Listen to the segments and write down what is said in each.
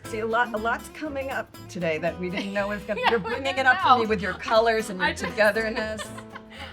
See, a lot's coming up today that we didn't know was gonna. You're bringing it up for me with your colors and your togetherness.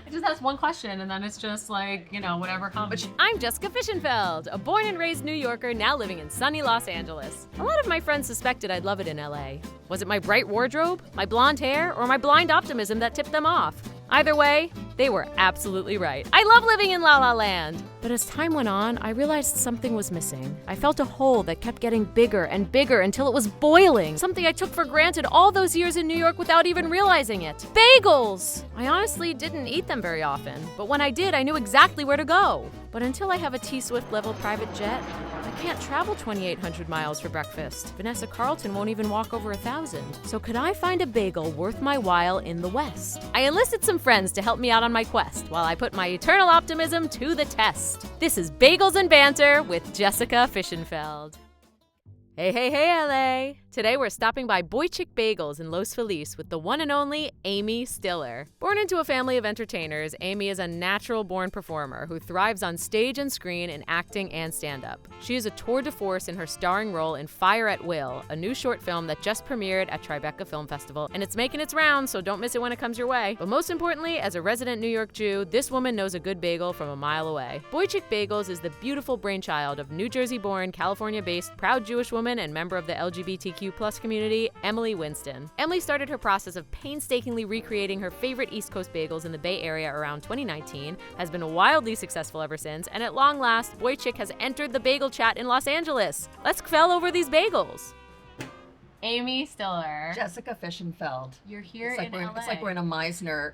I just asked one question and then it's just like, whatever comes. I'm Jessica Fishenfeld, a born and raised New Yorker now living in sunny Los Angeles. A lot of my friends suspected I'd love it in LA. Was it my bright wardrobe, my blonde hair, or my blind optimism that tipped them off? Either way, they were absolutely right. I love living in La La Land. But as time went on, I realized something was missing. I felt a hole that kept getting bigger and bigger until it was boiling. Something I took for granted all those years in New York without even realizing it. Bagels! I honestly didn't eat them very often, but when I did, I knew exactly where to go. But until I have a T-Swift level private jet, I can't travel 2,800 miles for breakfast. Vanessa Carlton won't even walk over 1,000. So could I find a bagel worth my while in the West? I enlisted some friends to help me out on my quest while I put my eternal optimism to the test. This is Bagels and Banter with Jessica Fishenfeld. Hey, hey, hey, LA! Today we're stopping by Boichik Bagels in Los Feliz with the one and only Amy Stiller. Born into a family of entertainers, Amy is a natural-born performer who thrives on stage and screen in acting and stand-up. She is a tour de force in her starring role in Fire at Will, a new short film that just premiered at Tribeca Film Festival, and it's making its rounds, so don't miss it when it comes your way. But most importantly, as a resident New York Jew, this woman knows a good bagel from a mile away. Boichik Bagels is the beautiful brainchild of New Jersey-born, California-based, proud Jewish woman and member of the LGBTQ+ community, Emily Winston. Emily started her process of painstakingly recreating her favorite East Coast bagels in the Bay Area around 2019, has been wildly successful ever since, and at long last, Boichik has entered the bagel chat in Los Angeles. Let's fell over these bagels. Amy Stiller. Jessica Fishenfeld. You're here It's like in LA. It's like we're in a Meisner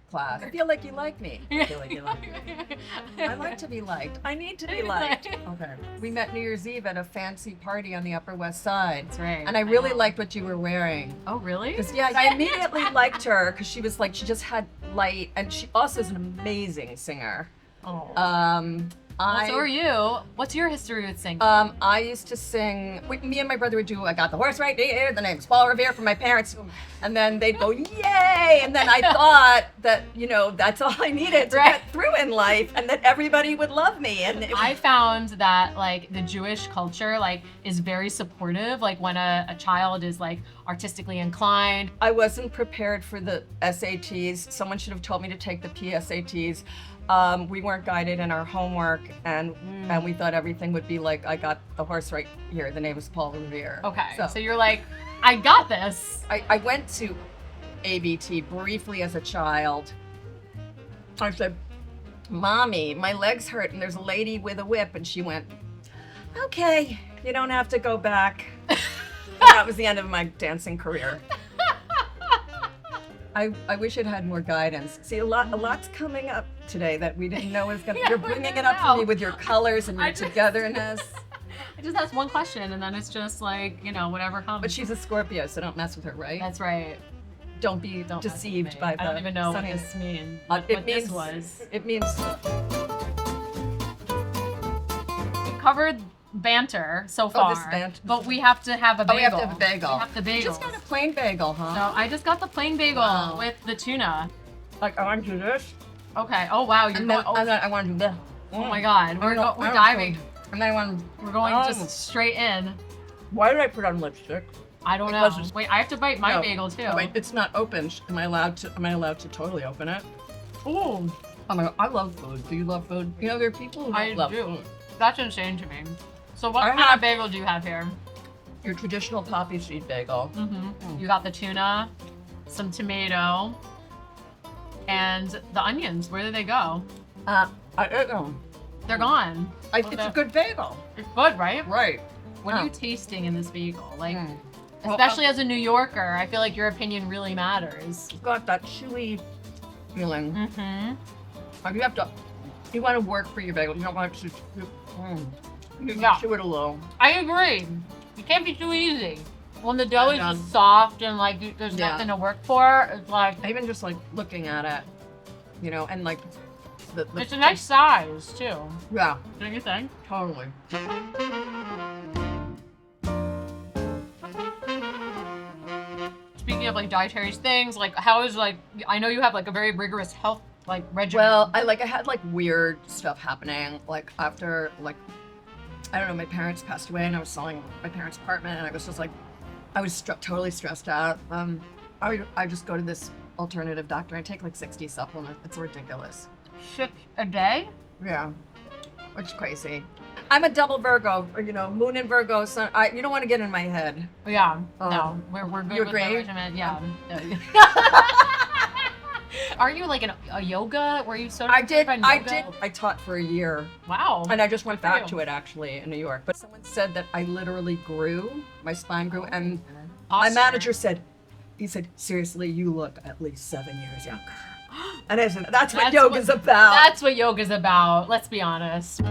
class. I feel like you like me. I feel like you like me. I like to be liked. I need to be liked. Okay. We met New Year's Eve at a fancy party on the Upper West Side. That's right. And I really liked what you were wearing. Oh, really? Because I immediately liked her because she was like, she just had light, and she also is an amazing singer. Oh. So are you. What's your history with singing? I used to sing. Me and my brother would do "I Got the Horse Right Here." The name's Paul Revere from my parents, and then they'd go "Yay!" And then I thought that that's all I needed to get through in life, and that everybody would love me. And I found that the Jewish culture is very supportive. When a child is artistically inclined. I wasn't prepared for the SATs. Someone should have told me to take the PSATs. We weren't guided in our homework, and we thought everything would be like, I got the horse right here. The name is Paul Revere. Okay, so you're like, I got this. I went to ABT briefly as a child. I said, Mommy, my legs hurt, and there's a lady with a whip, and she went, okay, you don't have to go back. That was the end of my dancing career. I wish it had more guidance. See, a lot's coming up today that we didn't know was gonna. You're bringing it up for me with your colors and your togetherness. I just asked one question and then it's just whatever comes. But she's a Scorpio, so don't mess with her, right? That's right. Don't be deceived by the. I don't even know sunny. what this means. It means. We covered banter so far, this banter. but we have to have a bagel. We have to have a bagel. We have the bagel. You just got a plain bagel, huh? No, I just got the plain bagel with the tuna. I want to do this. Okay. Oh wow, you're going. I want to do this. Oh my God, we're diving. And then I want. We're going just straight in. Why did I put on lipstick? I don't know. Wait, I have to bite my bagel too. Wait, it's not open. Am I allowed to totally open it? Oh. Oh my God, I love food. Do you love food? There are people who don't love food. That's insane to me. So what kind of bagel do you have here? Your traditional poppy seed bagel. You got the tuna, some tomato, and the onions. Where did they go? I don't know. They're gone. It's a good bagel. It's good, right? Right. What are you tasting in this bagel? Especially as a New Yorker, I feel like your opinion really matters. It's got that chewy feeling. You want to work for your bagel. You don't want to you chew it a little. I agree. You can't be too easy. When the dough is just soft and there's nothing to work for, it's even just looking at it, and it's a nice size too. Yeah. Don't you think? Totally. Speaking of dietary things, how is I know you have a very rigorous health regimen. Well, I had weird stuff happening after I don't know, my parents passed away and I was selling my parents' apartment and I was just like, I was totally stressed out. I just go to this alternative doctor. I take like 60 supplements. It's ridiculous. 6 a day? Yeah, it's crazy. I'm a double Virgo, you know, moon in Virgo, so you don't want to get in my head. Yeah, no, we're good you with the agree? regimen. Yeah. Aren't you like a yoga? Were you I did. I taught for a year. Wow. And I just went back you. to it actually in New York. But someone said that I literally grew, my spine grew, and my manager said, he said, seriously, you look at least 7 years younger. And I said, that's what yoga's about. That's what yoga's about. Let's be honest.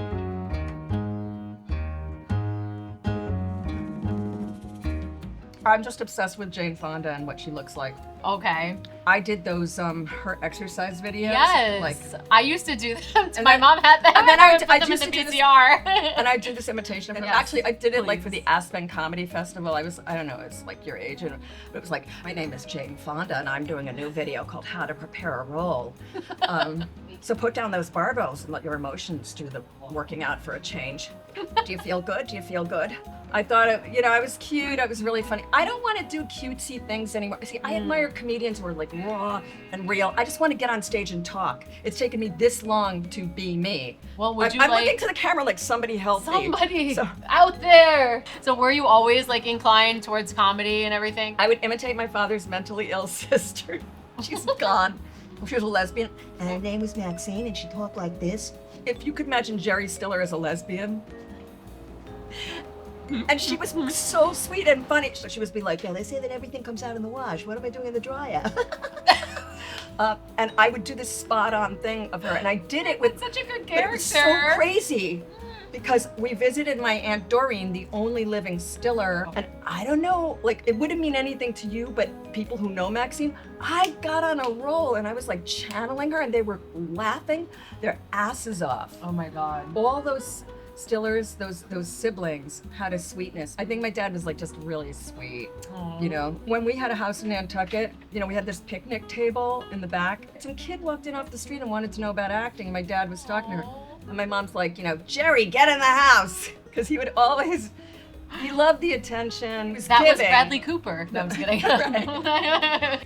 I'm just obsessed with Jane Fonda and what she looks like. Okay. I did those her exercise videos. Yes. Like, I used to do them. And My then- mom had them. and then I would put them used in to the do this- VCR. and I did this imitation of her. Yes, Actually, I did it like for please. the Aspen Comedy Festival. I don't know, it's like your age. And it was like, my name is Jane Fonda and I'm doing a new video called How to Prepare a Roll. So put down those barbells and let your emotions do the working out for a change. Do you feel good? Do you feel good? I thought, I was cute. I was really funny. I don't want to do cutesy things anymore. See, I admire comedians who are like raw and real. I just want to get on stage and talk. It's taken me this long to be me. Well, would you I'm like looking to the camera like somebody help me. somebody So- out there? So were you always like inclined towards comedy and everything? I would imitate my father's mentally ill sister. She's gone. She was a lesbian. And her name was Maxine, and she talked like this. If you could imagine Jerry Stiller as a lesbian. And she was so sweet and funny. So she was be like, yeah, they say that everything comes out in the wash. What am I doing in the dryer? And I would do this spot-on thing of her. And I did it with Such a good but it was so character. crazy. Because we visited my Aunt Doreen, the only living Stiller, and I don't know, like it wouldn't mean anything to you, but people who know Maxine, I got on a roll and I was like channeling her and they were laughing their asses off. Oh my God. All those Stillers, those siblings had a sweetness. I think my dad was like just really sweet, Aw. you know. When we had a house in Nantucket, we had this picnic table in the back. Some kid walked in off the street and wanted to know about acting and my dad was talking to her. And my mom's like, Jerry, get in the house. Because he would always, he loved the attention. He was That was giving. Bradley Cooper. No, I'm just kidding. Right.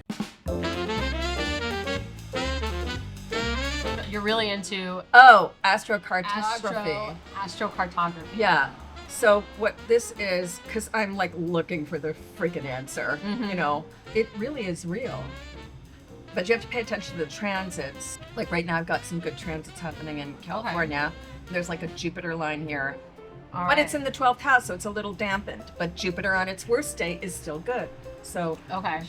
You're really into Oh, astrocartography. astrocartography. Yeah. So what this is, because I'm like looking for the freaking answer, it really is real. But you have to pay attention to the transits. Like right now I've got some good transits happening in California. There's like a Jupiter line here. All But it's right. in the 12th house, so it's a little dampened. But Jupiter on its worst day is still good. So Okay.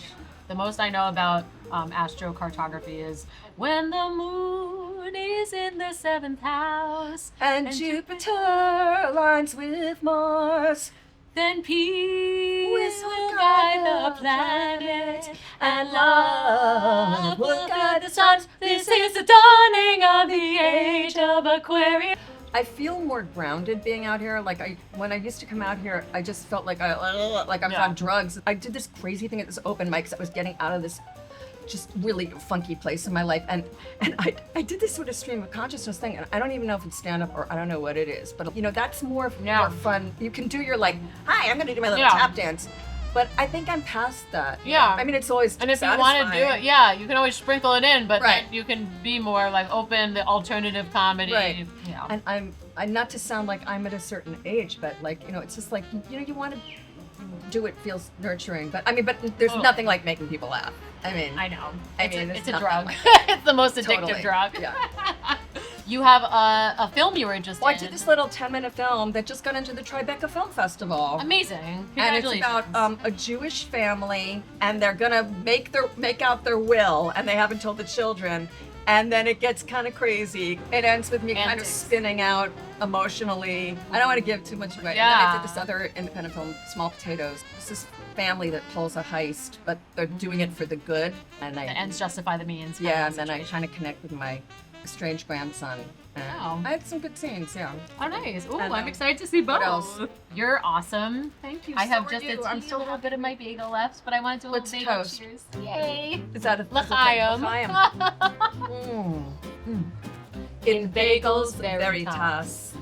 The most I know about astrocartography is when the moon is in the 7th house and Jupiter aligns with Mars. then peace Will will guide guide the the planet and love will guide the sun. This is the dawning of the age of Aquarius. I feel more grounded being out here. Like when I used to come out here, I just felt like I was on drugs. I did this crazy thing at this open mic 'cause I was getting out of this just really funky place in my life, and I did this sort of stream of consciousness thing, and I don't even know if it's stand up or I don't know what it is, but that's more fun. You can do your like, hi, I'm gonna do my little tap dance. But I think I'm past that. Yeah. I mean, it's always And if you want to do it, you can always sprinkle it in, but Right. then you can be more like open, the alternative comedy. Right. Yeah. And I'm not to sound like I'm at a certain age, but like, it's just like, you want to do it feels nurturing. But there's nothing like making people laugh. I mean, I know. It's It's a nothing drug. like It's the most addictive totally. drug. Yeah. You have a film you were just Well, I in. did this little 10-minute film that just got into the Tribeca Film Festival. Amazing. And it's Congratulations. about a Jewish family, and they're gonna make out their will, and they haven't told the children. And then it gets kind of crazy. It ends with me kind of Antics. spinning out emotionally. I don't want to give too much away. Yeah. And then I did this other independent film, Small Potatoes. It's this family that pulls a heist, but they're doing it for the good. And The ends justify the means. yeah, and then I kind of connect with my estranged grandson. And Wow. I had some good scenes, yeah. Oh, nice. Ooh, And, I'm excited to see both. what else? You're awesome. Thank you. I have so just are you. a teeny little bit of my bagel left, but I want to do a little Let's bagel toast. cheers. Yay. Is that a L'chaim. L'chaim. In Bagels Veritas.